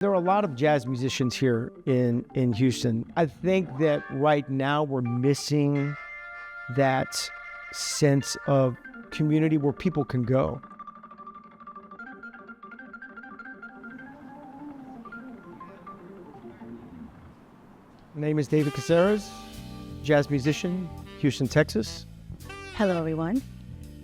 There are a lot of jazz musicians here in Houston. I think that right now we're missing that sense of community where people can go. My name is David Caceres, jazz musician, Houston, Texas. Hello, everyone.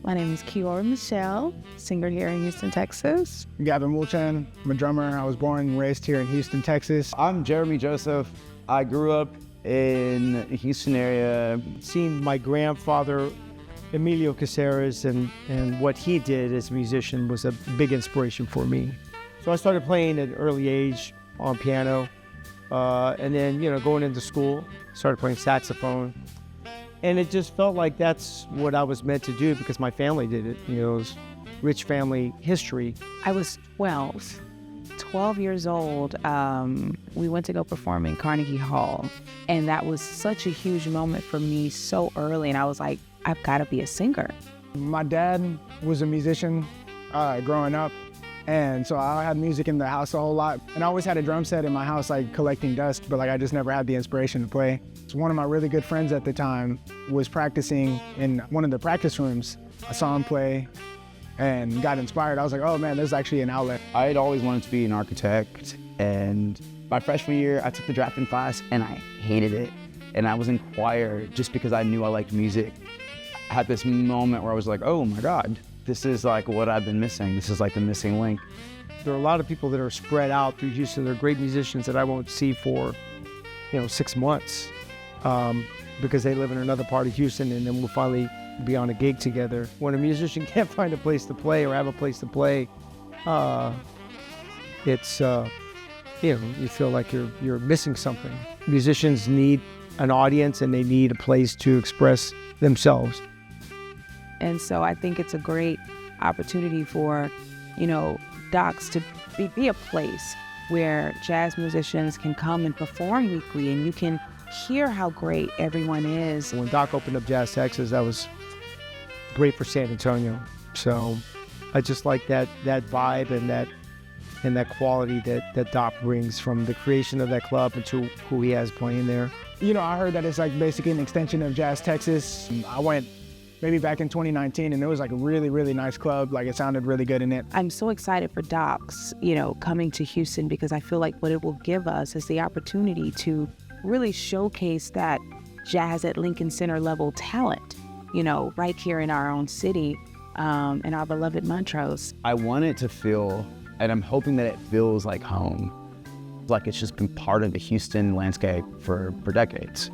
My name is Gavin Moolchan, singer here in Houston, Texas. Gavin Moolchan, I'm a drummer. I was born and raised here in Houston, Texas. I'm Jeremy Joseph. I grew up in the Houston area. Seeing my grandfather, Emilio Caceres, and what he did as a musician was a big inspiration for me. So I started playing at an early age on piano, and then, going into school, started playing saxophone. And it just felt like that's what I was meant to do because my family did it. It was rich family history. I was 12 years old. We went to go perform in Carnegie Hall. And that was such a huge moment for me so early. And I was like, I've got to be a singer. My dad was a musician growing up. And so I had music in the house a whole lot. And I always had a drum set in my house, collecting dust, but I just never had the inspiration to play. So one of my really good friends at the time was practicing in one of the practice rooms. I saw him play and got inspired. I was like, oh man, there's actually an outlet. I had always wanted to be an architect, and my freshman year, I took the drafting class and I hated it. And I was in choir just because I knew I liked music. I had this moment where I was like, oh my God, this is what I've been missing. This is the missing link. There are a lot of people that are spread out through Houston. They're great musicians that I won't see for, 6 months because they live in another part of Houston, and then we'll finally be on a gig together. When a musician can't find a place to play or have a place to play, it's, you feel like you're missing something. Musicians need an audience and they need a place to express themselves. And so I think it's a great opportunity for, Doc's to be a place where jazz musicians can come and perform weekly, and you can hear how great everyone is. When Doc opened up Jazz Texas, that was great for San Antonio. So I just like that vibe and that quality that Doc brings from the creation of that club and to who he has playing there. I heard that it's basically an extension of Jazz Texas. I went maybe back in 2019, and it was a really, really nice club. It sounded really good in it. I'm so excited for Doc's, coming to Houston, because I feel like what it will give us is the opportunity to really showcase that jazz at Lincoln Center level talent, right here in our own city, in our beloved Montrose. I want it to feel, and I'm hoping that it feels like home. Like it's just been part of the Houston landscape for decades.